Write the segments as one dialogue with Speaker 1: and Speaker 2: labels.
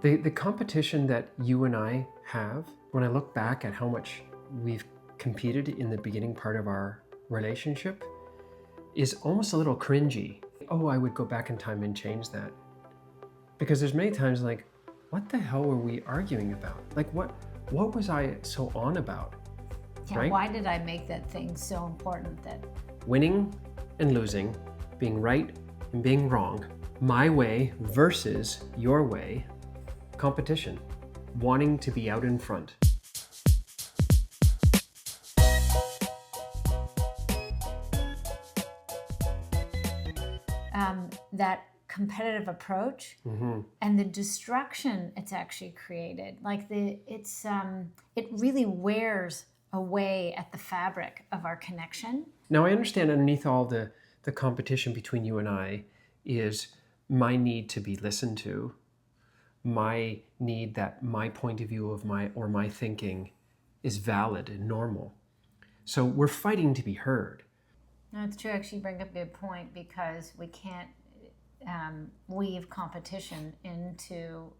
Speaker 1: The competition that you and I have, when I look back at how much we've competed in the beginning part of our relationship, is almost a little cringy. Oh, I would go back in time and change that. Because there's many times like, what the hell were we arguing about? Like what was I so on about?
Speaker 2: Yeah,
Speaker 1: right?
Speaker 2: Why did I make that thing so important that...
Speaker 1: Winning and losing, being right and being wrong, my way versus your way, competition, wanting to be out in front.
Speaker 2: That competitive approach and the destruction it's actually created. Like it really wears away at the fabric of our connection.
Speaker 1: Now I understand underneath all the competition between you and I is my need to be listened to, my need that my point of view of my thinking is valid and normal. So we're fighting to be heard.
Speaker 2: No, it's true. Actually, you bring up a good point, because we can't weave competition into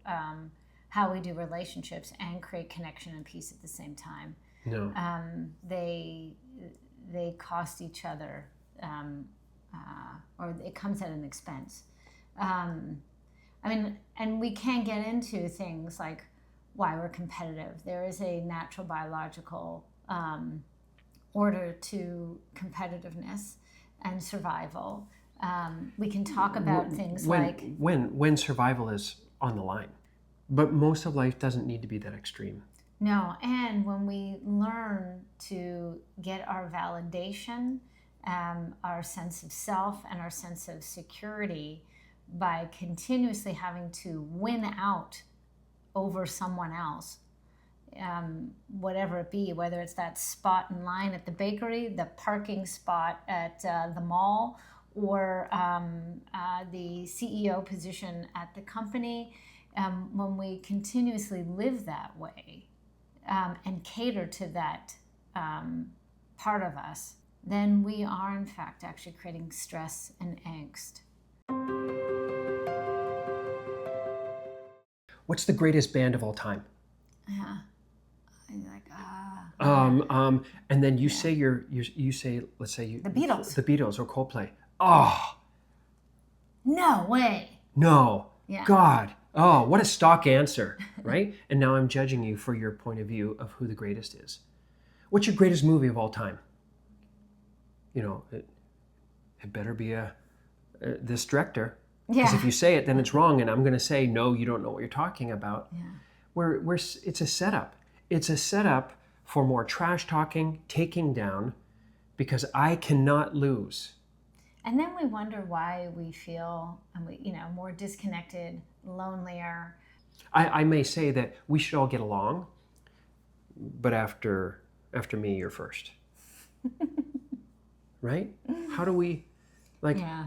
Speaker 2: how we do relationships and create connection and peace at the same time.
Speaker 1: No.
Speaker 2: They cost each other, or it comes at an expense. And we can get into things like why we're competitive. There is a natural biological order to competitiveness and survival. We can talk about things
Speaker 1: when survival is on the line, but most of life doesn't need to be that extreme.
Speaker 2: No, and when we learn to get our validation, our sense of self, and our sense of security by continuously having to win out over someone else, whatever it be, whether it's that spot in line at the bakery, the parking spot at the mall, or the CEO position at the company, when we continuously live that way and cater to that part of us, then we are in fact actually creating stress and angst.
Speaker 1: What's the greatest band of all time?
Speaker 2: Yeah. I'm like,
Speaker 1: and then you say you say, let's say
Speaker 2: the Beatles.
Speaker 1: The Beatles or Coldplay. Oh.
Speaker 2: No way.
Speaker 1: No.
Speaker 2: Yeah.
Speaker 1: God. Oh, what a stock answer, right? And now I'm judging you for your point of view of who the greatest is. What's your greatest movie of all time? You know, it better be this director. Because if you say it, then it's wrong, and I'm going to say, no, you don't know what you're talking about. Yeah. It's a setup. It's a setup for more trash talking, taking down, because I cannot lose.
Speaker 2: And then we wonder why we feel, more disconnected, lonelier.
Speaker 1: I may say that we should all get along, but after me, you're first. Right? How do we...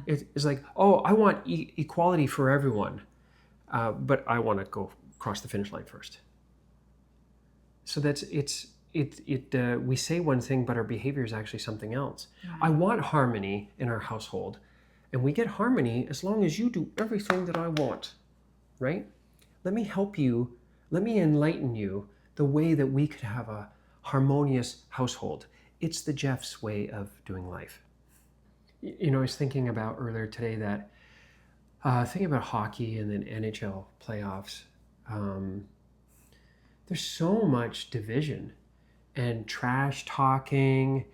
Speaker 1: It's like, oh, I want equality for everyone, but I want to go across the finish line first. So we say one thing, but our behavior is actually something else. Right. I want harmony in our household, and we get harmony as long as you do everything that I want, right? Let me help you. Let me enlighten you the way that we could have a harmonious household. It's the Jeff's way of doing life. You know, I was thinking about earlier today that thinking about hockey and then NHL playoffs, there's so much division and trash talking,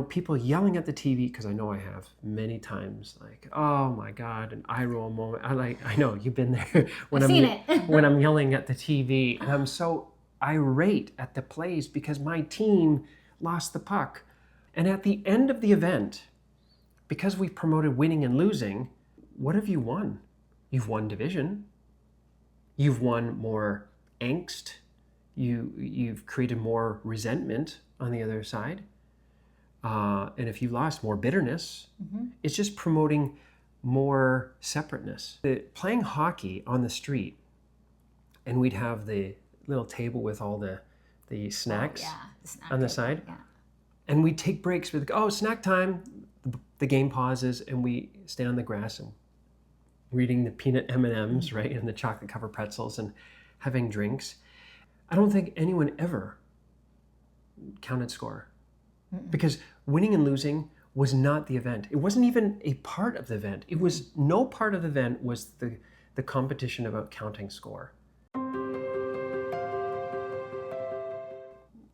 Speaker 1: people yelling at the TV, because I know I have many times, like, oh my God, an eye roll moment. I know you've been there when when I'm yelling at the TV, and I'm so irate at the plays because my team lost the puck. And at the end of the event, because we've promoted winning and losing, what have you won? You've won division. You've won more angst. You've created more resentment on the other side. And if you lost, more bitterness. Mm-hmm. It's just promoting more separateness. Playing hockey on the street, and we'd have the little table with all the snacks on the side. Yeah. And we'd take breaks. We'd go, oh, snack time. The game pauses, and we stay on the grass and reading the peanut M&Ms, right, and the chocolate covered pretzels, and having drinks. I don't think anyone ever counted score. Because winning and losing was not the event. It wasn't even a part of the event. It was no part of the event was the competition about counting score.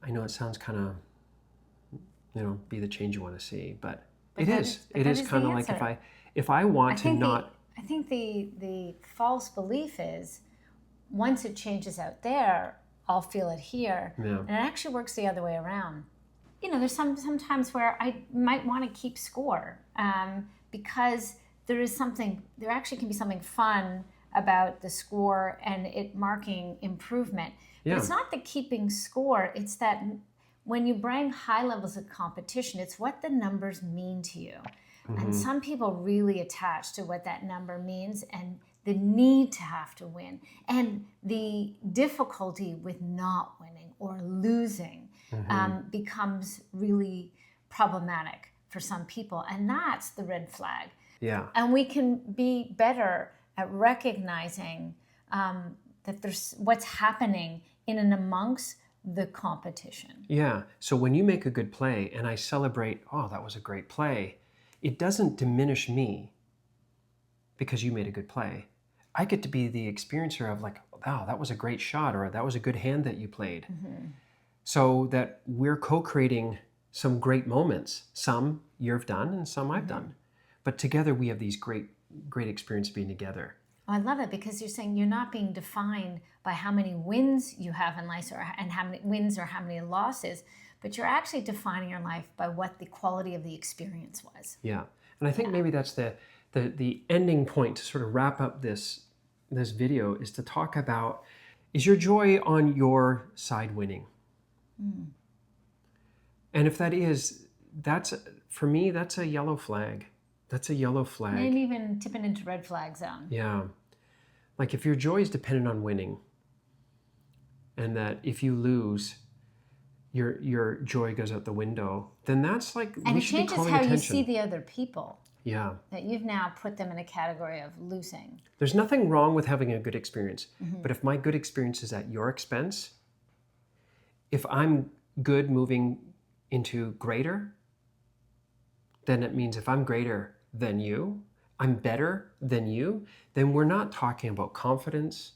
Speaker 1: I know it sounds kind of, be the change you want to see, but it is. It is kind of like if I want to not.
Speaker 2: I think the false belief is once it changes out there, I'll feel it here.
Speaker 1: Yeah.
Speaker 2: And it actually works the other way around. There's sometimes where I might want to keep score because there actually can be something fun about the score and it marking improvement.
Speaker 1: Yeah.
Speaker 2: But it's not the keeping score, it's that when you bring high levels of competition, it's what the numbers mean to you. And some people really attach to what that number means and the need to have to win and the difficulty with not winning or losing becomes really problematic for some people. And that's the red flag.
Speaker 1: Yeah.
Speaker 2: And we can be better at recognizing that there's what's happening in and amongst the competition.
Speaker 1: Yeah. So when you make a good play and I celebrate, oh, that was a great play, it doesn't diminish me because you made a good play. I get to be the experiencer of like, wow, that was a great shot, or that was a good hand that you played. So that we're co-creating some great moments. Some you've done and some I've done. But together we have these great experiences being together.
Speaker 2: Oh, I love it because you're saying you're not being defined by how many wins you have in life and how many wins or how many losses, but you're actually defining your life by what the quality of the experience was.
Speaker 1: Yeah. And I think maybe that's the ending point to sort of wrap up this video is to talk about, is your joy on your side winning? And if that is, for me, that's a yellow flag. That's a yellow flag.
Speaker 2: Maybe even tipping into red flag zone.
Speaker 1: Yeah. Like if your joy is dependent on winning, and that if you lose, your joy goes out the window, then that's like,
Speaker 2: and
Speaker 1: we
Speaker 2: it
Speaker 1: should be
Speaker 2: changes
Speaker 1: calling
Speaker 2: how
Speaker 1: attention.
Speaker 2: you see the other people.
Speaker 1: Yeah.
Speaker 2: That you've now put them in a category of losing.
Speaker 1: There's nothing wrong with having a good experience, but if my good experience is at your expense, if I'm good moving into greater, then it means if I'm greater than you, I'm better than you, then we're not talking about confidence.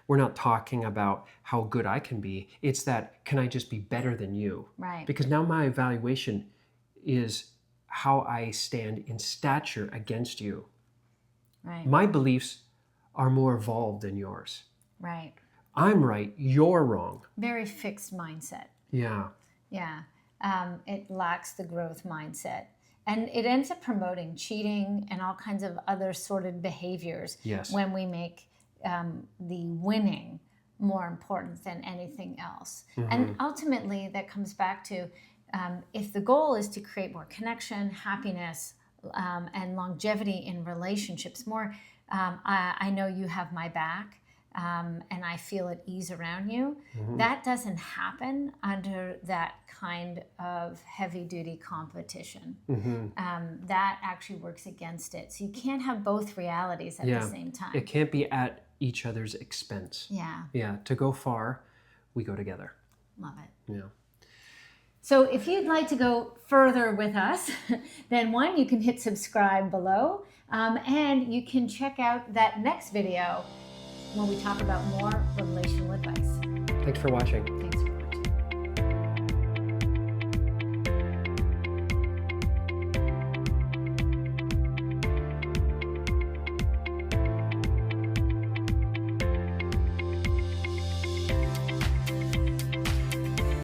Speaker 1: We're not talking about how good I can be. It's that, can I just be better than you?
Speaker 2: Right.
Speaker 1: Because now my evaluation is how I stand in stature against you.
Speaker 2: Right.
Speaker 1: My beliefs are more evolved than yours.
Speaker 2: Right.
Speaker 1: I'm right, you're wrong.
Speaker 2: Very fixed mindset.
Speaker 1: Yeah.
Speaker 2: Yeah. It lacks the growth mindset. And it ends up promoting cheating and all kinds of other sordid behaviors
Speaker 1: Yes.
Speaker 2: when we make the winning more important than anything else. And ultimately, that comes back to if the goal is to create more connection, happiness, and longevity in relationships, I know you have my back. And I feel at ease around you. That doesn't happen under that kind of heavy-duty competition. That actually works against it. So you can't have both realities at the same time.
Speaker 1: It can't be at each other's expense.
Speaker 2: Yeah.
Speaker 1: Yeah. To go far, we go together.
Speaker 2: Love it.
Speaker 1: Yeah.
Speaker 2: So if you'd like to go further with us, then one, you can hit subscribe below, and you can check out that next video when we talk about more relational advice.
Speaker 1: Thanks for watching.